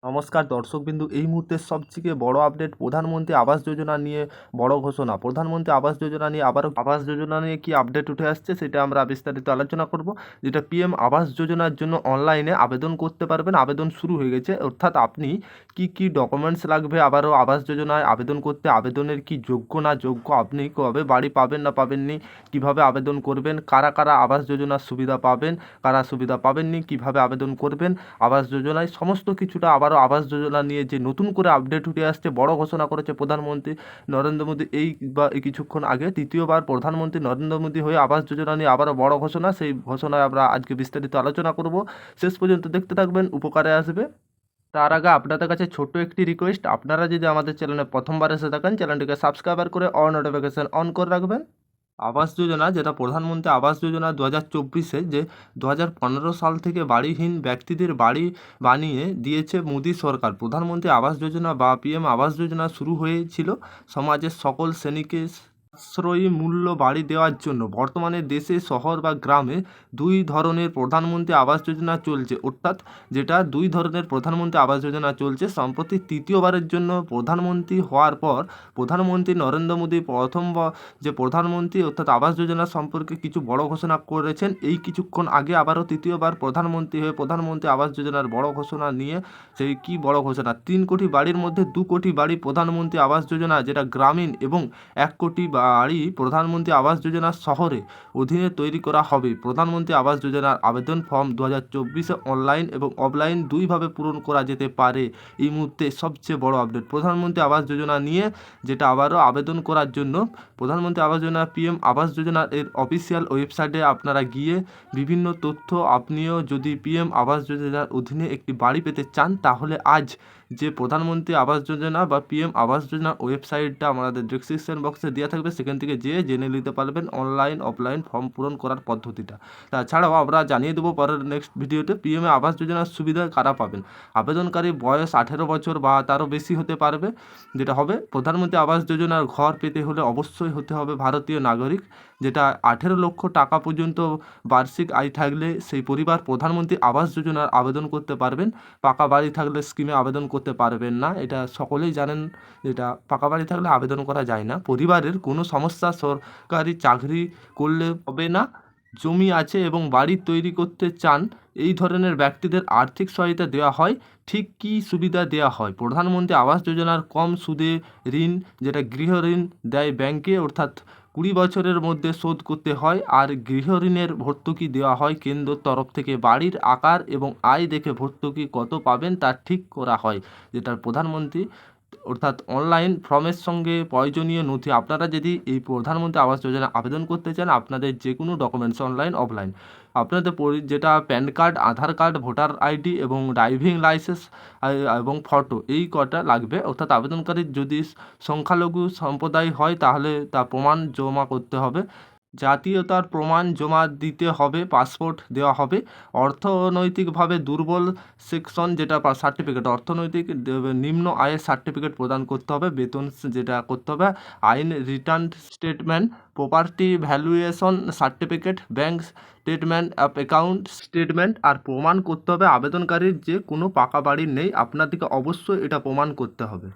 নমস্কার দর্শকবিন্দু, এই মুহূর্তের সবথেকে বড় আপডেট প্রধানমন্ত্রী আবাস যোজনা নিয়ে বড় ঘোষণা। প্রধানমন্ত্রী আবাস যোজনা নিয়ে আবারও আবাস যোজনা নিয়ে কি আপডেট উঠে আসছে সেটা আমরা বিস্তারিত আলোচনা করব। যেটা পিএম আবাস যোজনার জন্য অনলাইনে আবেদন করতে পারবেন, আবেদন শুরু হয়ে গেছে। অর্থাৎ আপনি কি কি ডকুমেন্টস লাগবে আবারও আবাস যোজনায় আবেদন করতে, আবেদনের কি যোগ্য না যোগ্য, আপনি কবে বাড়ি পাবেন না পাবেননি, কিভাবে আবেদন করবেন, কারা কারা আবাস যোজনার সুবিধা পাবেন, কারা সুবিধা পাবেননি, কিভাবে আবেদন করবেন আবাস যোজনায়, সমস্ত কিছুটা আবারও আবাস যোজনা নিয়ে যে নতুন করে আপডেট উঠে আসছে, বড় ঘোষণা করেছে প্রধানমন্ত্রী নরেন্দ্র মোদী। এই কিছুক্ষণ আগে তৃতীয়বার প্রধানমন্ত্রী নরেন্দ্র মোদী হয়ে আবাস যোজনা নিয়ে আবারও বড় ঘোষণা। সেই ঘোষণায় আমরা আজকে বিস্তারিত আলোচনা করব। শেষ পর্যন্ত দেখতে থাকবেন, উপকারে আসবে। তার আগে আপনাদের কাছে ছোট্ট একটি রিকোয়েস্ট, আপনারা যদি আমাদের চ্যানেলে প্রথমবার এসে থাকেন চ্যানেলটিকে সাবস্ক্রাইব করে অল নোটিফিকেশন অন করে রাখবেন। আবাস যোজনা, যেটা প্রধানমন্ত্রী আবাস যোজনা 2024-এ, যে 2015 সাল থেকে বাড়িহীন ব্যক্তিদের বাড়ি বানিয়ে দিয়েছে মোদী সরকার। প্রধানমন্ত্রী আবাস যোজনা বা পিএম আবাস যোজনা শুরু হয়েছিল সমাজের সকল শ্রেণীকে সাশ্রয়ী মূল্য বাড়ি দেওয়ার জন্য। বর্তমানে দেশে শহর বা গ্রামে দুই ধরনের প্রধানমন্ত্রী আবাস যোজনা চলছে, অর্থাৎ যেটা দুই ধরনের প্রধানমন্ত্রী আবাস যোজনা চলছে। সম্প্রতি তৃতীয়বারের জন্য প্রধানমন্ত্রী হওয়ার পর প্রধানমন্ত্রী নরেন্দ্র মোদী যে প্রধানমন্ত্রী অর্থাৎ আবাস যোজনা সম্পর্কে কিছু বড় ঘোষণা করেছেন। এই কিছুক্ষণ আগে আবারও তৃতীয়বার প্রধানমন্ত্রী হয়ে প্রধানমন্ত্রী আবাস যোজনার বড় ঘোষণা নিয়ে, সেই কি বড় ঘোষণা, 3 কোটি বাড়ির মধ্যে 2 কোটি বাড়ি প্রধানমন্ত্রী আবাস যোজনা যেটা গ্রামীণ এবং 1 কোটি বাড়ি প্রধানমন্ত্রী আবাস যোজনা শহরে অধীনে তৈরি করা হবে। প্রধানমন্ত্রী আবাস যোজনার আবেদন ফর্ম 2024-এ অনলাইন এবং অফলাইন দুইভাবে পূরণ করা যেতে পারে। এই মুহূর্তে সবচেয়ে বড় আপডেট প্রধানমন্ত্রী আবাস যোজনা নিয়ে, যেটা আবারও আবেদন করার জন্য প্রধানমন্ত্রী আবাস যোজনা পিএম আবাস যোজনা এর অফিসিয়াল ওয়েবসাইটে আপনারা গিয়ে বিভিন্ন তথ্য, আপনিও যদি পিএম আবাস যোজনার অধীনে একটি বাড়ি পেতে চান, তাহলে আজ যে প্রধানমন্ত্রী আবাস যোজনা বা পিএম আবাস যোজনা ওয়েবসাইটটা আমাদের ডেসক্রিপশন বক্সে দেওয়া থাকবে, সেখান থেকে যেয়ে জেনে নিতে পারবেন অনলাইন অফলাইন ফর্ম পূরণ করার পদ্ধতিটা। তাছাড়াও আমরা জানিয়ে দেবো পরের নেক্সট ভিডিওতে পিএম আবাস যোজনার সুবিধা কারা পাবেন। আবেদনকারী বয়স 18 বছর বা তারও বেশি হতে পারবে। যেটা হবে, প্রধানমন্ত্রী আবাস যোজনার ঘর পেতে হলে অবশ্যই হতে হবে ভারতীয় নাগরিক, যেটা 18 লক্ষ টাকা পর্যন্ত বার্ষিক আয় থাকলে সেই পরিবার প্রধানমন্ত্রী আবাস যোজনার আবেদন করতে পারবেন। পাকা বাড়ি থাকলে স্কিমে আবেদন করতে পারবেন না, এটা সকলেই জানেন। যেটা পাকা বাড়ি থাকলে আবেদন করা যায় না। পরিবারের কোনো সমস্যা, সরকারি চাকরি করলে হবে না, জমি আছে এবং বাড়ি তৈরি করতে চান, এই ধরনের ব্যক্তিদের আর্থিক সহায়তা দেওয়া হয়। ঠিক কী সুবিধা দেওয়া হয়, প্রধানমন্ত্রী আবাস যোজনার কম সুদে ঋণ, যেটা গৃহ ঋণ দেয় ব্যাংকে, অর্থাৎ 20 বছরের মধ্যে শোধ করতে হয়। আর গৃহ ঋণের ভর্তুকি দেওয়া হয় কেন্দ্রের তরফ থেকে। বাড়ির আকার এবং আয় দেখে ভর্তুকি কত পাবেন তা ঠিক করা হয়। যেটা প্রধানমন্ত্রী অর্থাৎ অনলাইন ফর্মের সঙ্গে প্রয়োজনীয় নথি, আপনারা যদি এই প্রধানমন্ত্রী আবাস যোজনা আবেদন করতে চান, আপনাদের যে কোনো ডকুমেন্টস অনলাইন অফলাইন, আপনাদের যেটা প্যান কার্ড, আধার কার্ড, ভোটার আইডি এবং ড্রাইভিং লাইসেন্স এবং ফটো, এই কটা লাগবে। অর্থাৎ আবেদনকারীর যদি সংখ্যালঘু সম্প্রদায় হয় তাহলে তা প্রমাণ জমা করতে হবে। জাতীয়তার প্রমাণ জমা দিতে হবে, পাসপোর্ট দেওয়া হবে। অর্থনৈতিকভাবে দুর্বল সেকশন, যেটা সার্টিফিকেট, অর্থনৈতিক নিম্ন আয়ের সার্টিফিকেট প্রদান করতে হবে। বেতন যেটা করতে হবে, আইন return statement, property valuation certificate, bank statement, account statement. আর প্রমাণ করতে হবে আবেদনকারীর যে কোনো পাকা বাড়ি নেই, আপনাদেরকে অবশ্যই এটা প্রমাণ করতে হবে।